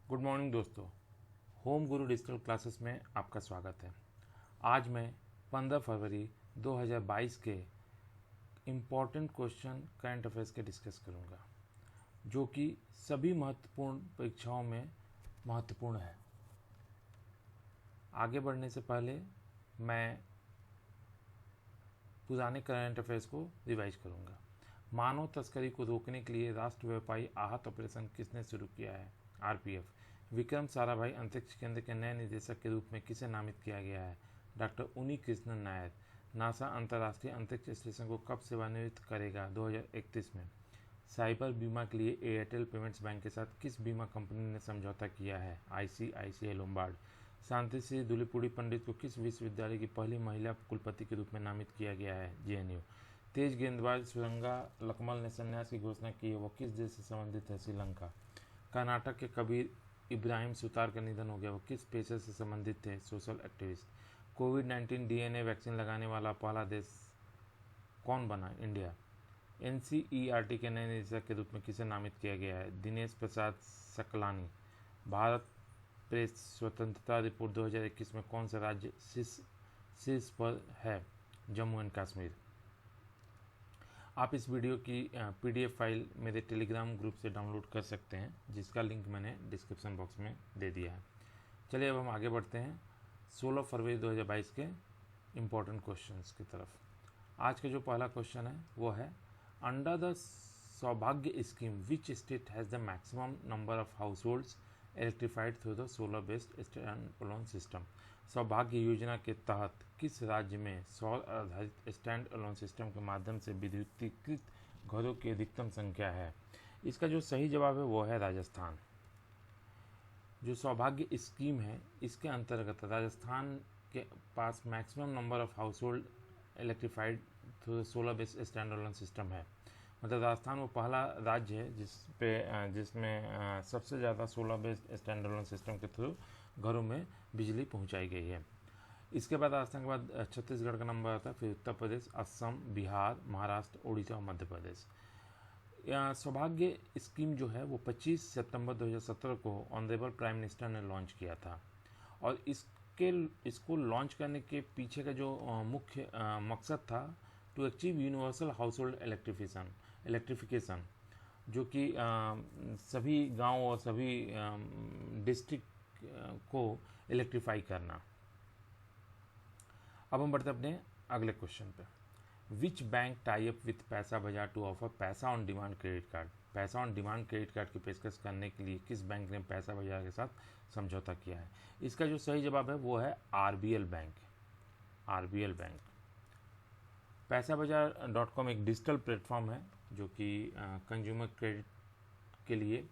Good morning दोस्तों। Home गुरु digital classes में आपका स्वागत है। आज मैं 15 फरवरी 2022 के इम्पॉर्टेंट क्वेश्चन करंट अफेयर्स के डिस्कस करूंगा, जो कि सभी महत्वपूर्ण परीक्षाओं में महत्वपूर्ण है। आगे बढ़ने से पहले मैं पुराने करंट अफेयर्स को रिवाइज करूंगा। मानव तस्करी को रोकने के लिए राष्ट्रव्यापी आहत ऑपरेशन किसने शुरू किया है? आरपीएफ। विक्रम साराभाई अंतरिक्ष केंद्र के नए निदेशक के रूप में किसे नामित किया गया है? डॉक्टर उनी कृष्णन नायर। नासा अंतर्राष्ट्रीय अंतरिक्ष स्टेशन को कब सेवानिवृत्त करेगा? 2031 में। साइबर बीमा के लिए एयरटेल पेमेंट्स बैंक के साथ किस बीमा कंपनी ने समझौता किया है? ICICI Lombard. शांति श्री दुलीपुड़ी पंडित को किस विश्वविद्यालय की पहली महिला कुलपति के रूप में नामित किया गया है? जेएनयू। तेज गेंदबाज सुरंगा लकमल ने संन्यास की घोषणा की है, वो किस देश से संबंधित है? श्रीलंका। कर्नाटक के कबीर इब्राहिम सुतार का निधन हो गया, वो किस पेशे से संबंधित थे? Social activist. कोविड-19 डीएनए वैक्सीन लगाने वाला पहला देश कौन बना? इंडिया। एनसीईआरटी के नए निदेशक के रूप में किसे नामित किया गया है? दिनेश प्रसाद सकलानी। भारत प्रेस स्वतंत्रता रिपोर्ट 2021 में कौन सा राज्य शीर्ष पर है? जम्मू एंड कश्मीर। आप इस वीडियो की पीडीएफ फाइल मेरे टेलीग्राम ग्रुप से डाउनलोड कर सकते हैं, जिसका लिंक मैंने डिस्क्रिप्शन बॉक्स में दे दिया है। चलिए अब हम आगे बढ़ते हैं 16 फरवरी 2022 के इम्पोर्टेंट क्वेश्चंस की तरफ। आज का जो पहला क्वेश्चन है वो है, अंडर द सौभाग्य scheme which state has the maximum number of house holds electrified through the solar based stand alone system. सौभाग्य योजना के तहत किस राज्य में सौर आधारित स्टैंड अलोन सिस्टम के माध्यम से विद्युतीकृत घरों की अधिकतम संख्या है? इसका जो सही जवाब है वो है राजस्थान। जो सौभाग्य स्कीम है, इसके अंतर्गत राजस्थान के पास maximum number of household electrified through solar based stand alone system है। मतलब राजस्थान वो पहला राज्य है जिसमें सबसे ज़्यादा solar based stand alone system के थ्रू घरों में बिजली पहुंचाई गई है। इसके बाद राजस्थान के बाद छत्तीसगढ़ का नंबर आता है, फिर उत्तर प्रदेश, असम, बिहार, महाराष्ट्र, उड़ीसा और मध्य प्रदेश। सौभाग्य स्कीम जो है वो 25 सितंबर 2017 को ऑनरेबल प्राइम मिनिस्टर ने लॉन्च किया था। और इसको लॉन्च करने के पीछे का जो मुख्य मकसद था, to achieve universal household electrification, जो कि सभी गांव और सभी डिस्ट्रिक्ट को इलेक्ट्रीफाई करना। अब हम बढ़ते अपने अगले क्वेश्चन पे। Which bank tie up with पैसा बाजार टू ऑफर पैसा ऑन डिमांड क्रेडिट कार्ड? पैसा ऑन डिमांड क्रेडिट कार्ड की पेशकश करने के लिए किस बैंक ने पैसा बाजार के साथ समझौता किया है? इसका जो सही जवाब है वो है आरबीएल बैंक। RBL bank. पैसा बाजार .com एक डिजिटल प्लेटफॉर्म है जो कि कंज्यूमर क्रेडिट के लिए,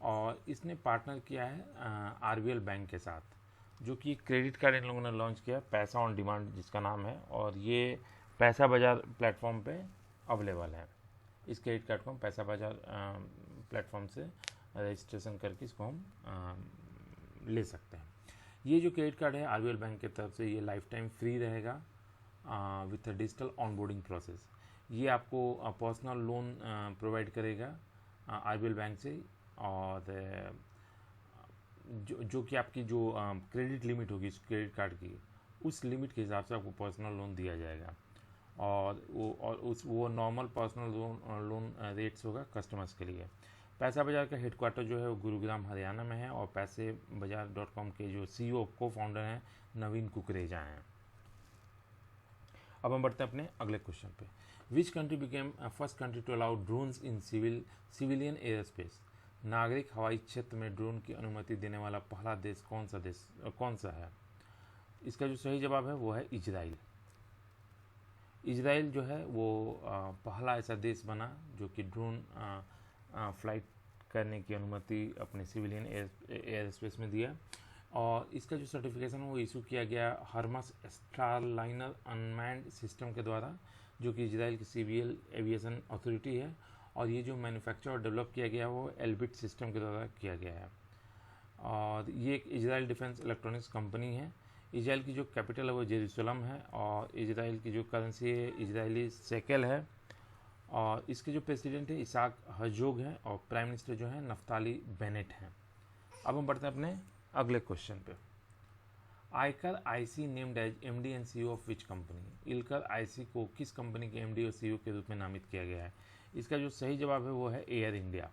और इसने पार्टनर किया है आरबीएल बैंक के साथ, जो कि क्रेडिट कार्ड इन लोगों ने लॉन्च किया, पैसा ऑन डिमांड जिसका नाम है, और ये पैसा बाजार प्लेटफॉर्म पे अवेलेबल है। इस क्रेडिट कार्ड को हम पैसा बाजार प्लेटफॉर्म से रजिस्ट्रेशन करके इसको हम ले सकते हैं। ये जो क्रेडिट कार्ड है आरबीएल बैंक की तरफ से, ये लाइफ टाइम फ्री रहेगा with a digital onboarding process. ये आपको पर्सनल लोन प्रोवाइड करेगा आरबीएल बैंक से, और जो कि आपकी जो क्रेडिट लिमिट होगी इस क्रेडिट कार्ड की, उस लिमिट के हिसाब से आपको पर्सनल लोन दिया जाएगा। और वो नॉर्मल पर्सनल लोन रेट्स होगा कस्टमर्स के लिए। पैसा बाजार का हेडक्वार्टर जो है वो गुरुग्राम हरियाणा में है, और पैसे बाजार .com के जो सीईओ को फाउंडर हैं नवीन कुकरेजा हैं। अब हम बढ़ते हैं अपने अगले क्वेश्चन पे। Which country became first country to allow drones in civilian air space? नागरिक हवाई क्षेत्र में ड्रोन की अनुमति देने वाला पहला देश कौन सा है? इसका जो सही जवाब है वो है इजराइल। इजराइल जो है वो पहला ऐसा देश बना जो कि ड्रोन फ्लाइट करने की अनुमति अपने सिविलियन एयर स्पेस में दिया। और इसका जो सर्टिफिकेशन है वो इशू किया गया हर्मस स्टारलाइनर अनमैन्ड सिस्टम के द्वारा, जो कि इजराइल की सिविल एविएशन अथॉरिटी है। और ये जो मैन्युफैक्चर और डेवलप किया गया वो एल्बिट सिस्टम के द्वारा किया गया है। और ये एक इजराइल डिफेंस इलेक्ट्रॉनिक्स कंपनी है। इजराइल की जो कैपिटल है वो जेरूसलम है, और इजराइल की जो करेंसी है इजरायली शेकेल है। और इसके जो प्रेसिडेंट है इसाक हर्जोग हैं, और प्राइम मिनिस्टर जो है नफ्ताली बेनेट हैं। अब हम बढ़ते हैं अपने अगले क्वेश्चन पे। आयकर Ayci named as MD and CEO of which company. Ilker Ayci को किस कंपनी के एमडी और सीईओ के रूप में नामित किया गया है? इसका जो सही जवाब है वो है एयर इंडिया।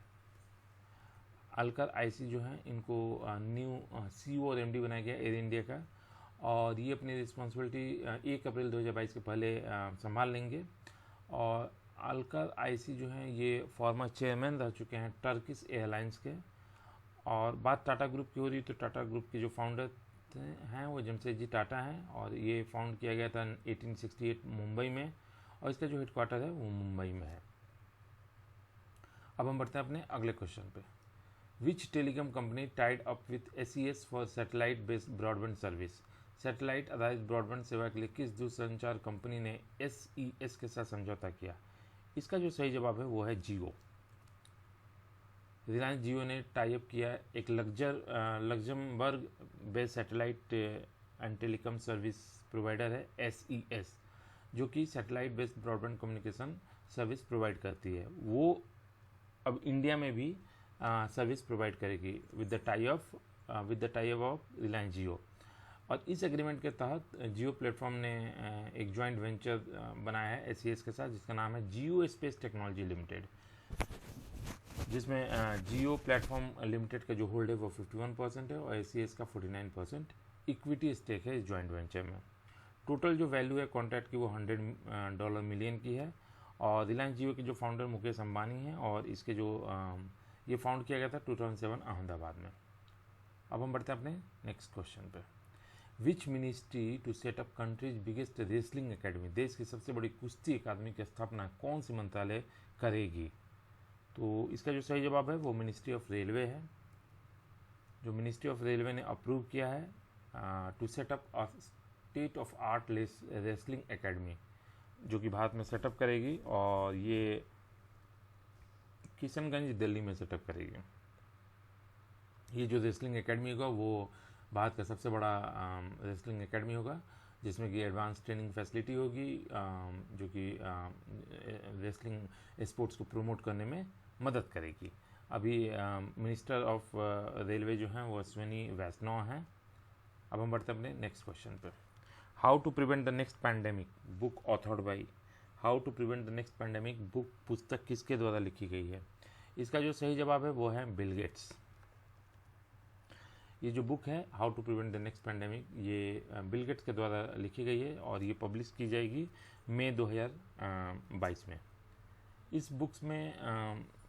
अलकर आईसी जो है इनको न्यू सीईओ और एमडी बनाया गया एयर इंडिया का, और ये अपनी रिस्पॉन्सिबिलिटी 1 अप्रैल 2022 के पहले संभाल लेंगे। और अलकर आईसी जो हैं ये फॉर्मर चेयरमैन रह चुके हैं टर्किश एयरलाइंस के। और बात टाटा ग्रुप की हो रही तो टाटा ग्रुप के जो फाउंडर हैं वो जमशेदजी टाटा हैं, और ये फाउंड किया गया था 1868 मुंबई में, और इसका जो हेडक्वार्टर है वो मुंबई में है। अब हम बढ़ते हैं अपने अगले क्वेश्चन पे। Which telecom company tied up with SES for satellite based broadband service. Satellite आधारित ब्रॉडबैंड सेवा के लिए किस दूरसंचार कंपनी ने SES के साथ समझौता किया? इसका जो सही जवाब है वो है जियो। रिलायंस जियो ने टाई अप किया एक Luxembourg based satellite and telecom service provider है SES, जो कि satellite based broadband communication service provide करती है। वो अब इंडिया में भी सर्विस प्रोवाइड करेगी with the tie up of Reliance Jio. और इस एग्रीमेंट के तहत जियो प्लेटफॉर्म ने एक जॉइंट वेंचर बनाया है SES के साथ, जिसका नाम है जियो स्पेस टेक्नोलॉजी लिमिटेड, जिसमें जियो प्लेटफॉर्म लिमिटेड का जो होल्ड है वो 51% है और SES का 49% इक्विटी स्टेक है इस जॉइंट वेंचर में। टोटल जो वैल्यू है कॉन्ट्रैक्ट की वो $100 मिलियन की है। और रिलायंस जियो के जो फाउंडर मुकेश अंबानी हैं, और इसके जो ये फाउंड किया गया था 2007 अहमदाबाद में। अब हम बढ़ते हैं अपने नेक्स्ट क्वेश्चन पे। Which ministry to set up country's biggest wrestling academy. देश की सबसे बड़ी कुश्ती अकादमी की स्थापना कौन सी मंत्रालय करेगी? तो इसका जो सही जवाब है वो मिनिस्ट्री ऑफ रेलवे है। जो मिनिस्ट्री ऑफ रेलवे ने अप्रूव किया है to set up a state of art wrestling academy, जो कि भारत में सेटअप करेगी, और ये किशनगंज दिल्ली में सेटअप करेगी। ये जो रेसलिंग एकेडमी होगा वो भारत का सबसे बड़ा रेसलिंग एकेडमी होगा, जिसमें कि एडवांस ट्रेनिंग फैसिलिटी होगी, जो कि रेसलिंग स्पोर्ट्स को प्रमोट करने में मदद करेगी। अभी मिनिस्टर ऑफ रेलवे जो हैं वो अश्विनी वैष्णव हैं। अब हम बढ़ते हैं अपने नेक्स्ट क्वेश्चन पे। How to prevent the next pandemic book authored by. How to prevent the next pandemic book पुस्तक किसके द्वारा लिखी गई है? इसका जो सही जवाब है वो है बिल गेट्स। ये जो बुक है how to prevent the next pandemic, ये बिल गेट्स के द्वारा लिखी गई है, और ये पब्लिश की जाएगी मई 2022 में। इस बुक्स में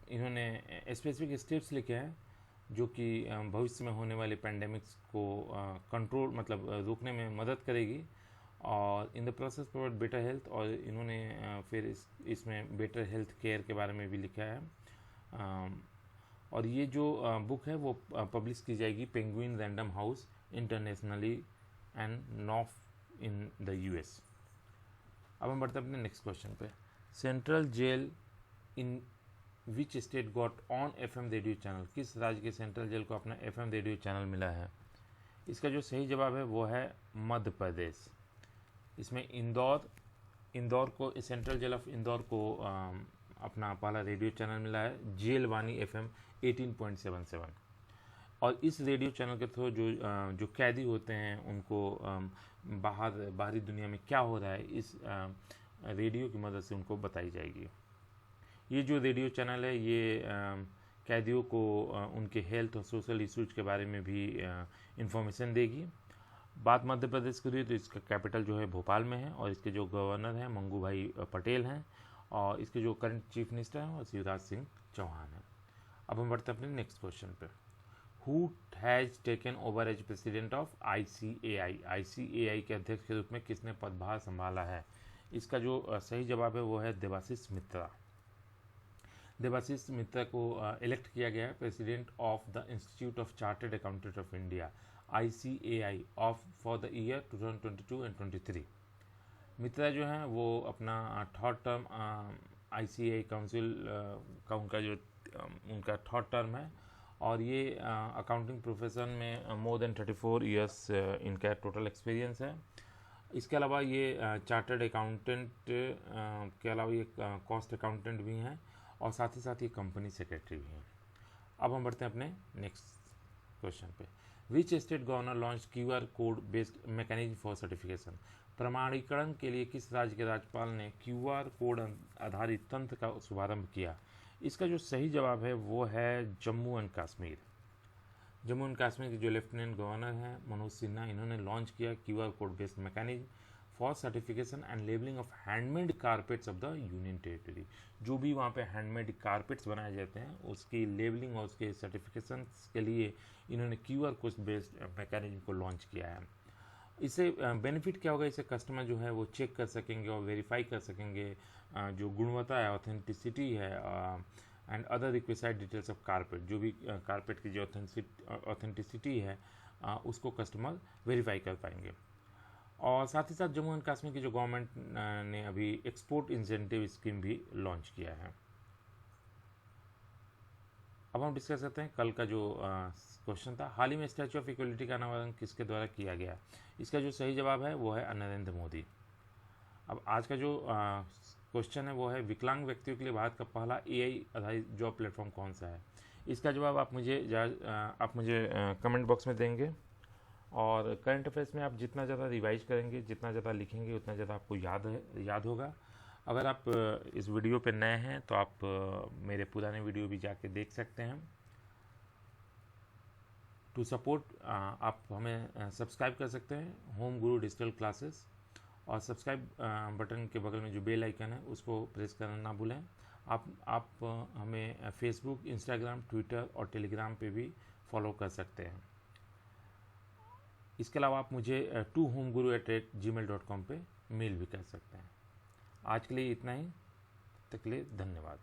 इन्होंने स्पेसिफिक स्टेप्स लिखे हैं जो कि भविष्य में होने वाले पैंडेमिक्स को कंट्रोल मतलब रोकने में मदद करेगी, और in the process provide better health. और इन्होंने फिर इसमें बेटर हेल्थ केयर के बारे में भी लिखा है। और ये जो बुक है वो पब्लिश की जाएगी Penguin Random House internationally and Knopf in the US। अब हम बढ़ते हैं अपने नेक्स्ट क्वेश्चन पे। Central jail in which state got on FM radio channel. किस राज्य के सेंट्रल जेल को अपना FM रेडियो चैनल मिला है? इसका जो सही जवाब है वो है मध्य प्रदेश। इसमें इंदौर को, सेंट्रल जेल ऑफ इंदौर को अपना पहला रेडियो चैनल मिला है, जेल वानी FM 18.77। और इस रेडियो चैनल के थ्रू जो कैदी होते हैं उनको बाहरी दुनिया में क्या हो रहा है इस रेडियो की मदद से उनको बताई जाएगी। ये जो रेडियो चैनल है ये कैदियों को उनके हेल्थ और सोशल इश्यूज के बारे में भी इंफॉर्मेशन देगी। बात मध्य प्रदेश की रही तो इसका कैपिटल जो है भोपाल में है, और इसके जो गवर्नर हैं मंगू भाई पटेल हैं, और इसके जो करंट चीफ मिनिस्टर हैं वो शिवराज सिंह चौहान हैं। अब हम बढ़ते हैं अपने नेक्स्ट क्वेश्चन पे। Who has taken over as president of ICAI। ICAI के अध्यक्ष के रूप में किसने पदभार संभाला है? इसका जो सही जवाब है वो है देवाशीष मित्रा। देवाशीष मित्रा को इलेक्ट किया गया है president of the institute of chartered accountant of India ICAI for the year 2022 and 23। मित्रा जो हैं वो अपना थर्ड टर्म ICAI काउंसिल का उनका थर्ड टर्म है, और ये अकाउंटिंग प्रोफेशन में मोर देन 34 ईयर्स इनका टोटल एक्सपीरियंस है। इसके अलावा ये चार्टर्ड अकाउंटेंट के अलावा ये कॉस्ट अकाउंटेंट भी हैं, और साथ ही साथ ये कंपनी सेक्रेटरी भी हैं। अब हम बढ़ते हैं अपने नेक्स्ट क्वेश्चन पे, which state governor launch QR code based mechanism for certification, प्रमाणीकरण के लिए किस राज्य के राज्यपाल ने QR कोड आधारित तंत्र का शुभारंभ किया? इसका जो सही जवाब है वो है जम्मू एंड कश्मीर। जम्मू एंड कश्मीर के जो लेफ्टिनेंट गवर्नर हैं मनोज सिन्हा, इन्होंने लॉन्च किया QR code based mechanism for certification and labelling of handmade carpets of the union territory. जो भी वहाँ पे हैंडमेड कारपेट्स बनाए जाते हैं उसकी लेबलिंग और उसके सर्टिफिकेशन के लिए इन्होंने QR कोड बेस्ड मैकेनिज्म को लॉन्च किया है। इससे बेनिफिट क्या होगा, इससे कस्टमर जो है वो चेक कर सकेंगे और वेरीफाई कर सकेंगे जो गुणवत्ता है, ऑथेंटिसिटी है and other requisite details of carpet, जो भी कारपेट की जो ऑथेंटिसिटी है उसको कस्टमर वेरीफाई कर पाएंगे। और साथ ही साथ जम्मू एंड कश्मीर की जो गवर्नमेंट ने अभी एक्सपोर्ट इंसेंटिव स्कीम भी लॉन्च किया है। अब हम डिस्कस करते हैं कल का जो क्वेश्चन था, हाल ही में स्टैच्यू ऑफ इक्वलिटी का अनावरण किसके द्वारा किया गया? इसका जो सही जवाब है वो है नरेंद्र मोदी। अब आज का जो क्वेश्चन है वो है, विकलांग व्यक्तियों के लिए भारत का पहला AI आधारित जॉब प्लेटफॉर्म कौन सा है? इसका जवाब आप मुझे कमेंट बॉक्स में देंगे। और करंट अफेयर्स में आप जितना ज़्यादा रिवाइज करेंगे, जितना ज़्यादा लिखेंगे, उतना ज़्यादा आपको याद होगा। अगर आप इस वीडियो पे नए हैं तो आप मेरे पुराने वीडियो भी जाके देख सकते हैं। टू सपोर्ट आप हमें सब्सक्राइब कर सकते हैं होम गुरु डिजिटल क्लासेस, और सब्सक्राइब बटन के बगल में जो बेल आइकन है उसको प्रेस करना ना भूलें। आप हमें फेसबुक, इंस्टाग्राम, ट्विटर और टेलीग्राम पे भी फॉलो कर सकते हैं। इसके अलावा आप मुझे tohomeguru@gmail.com पे मेल भी कर सकते हैं। आज के लिए इतना ही, तक के लिए धन्यवाद।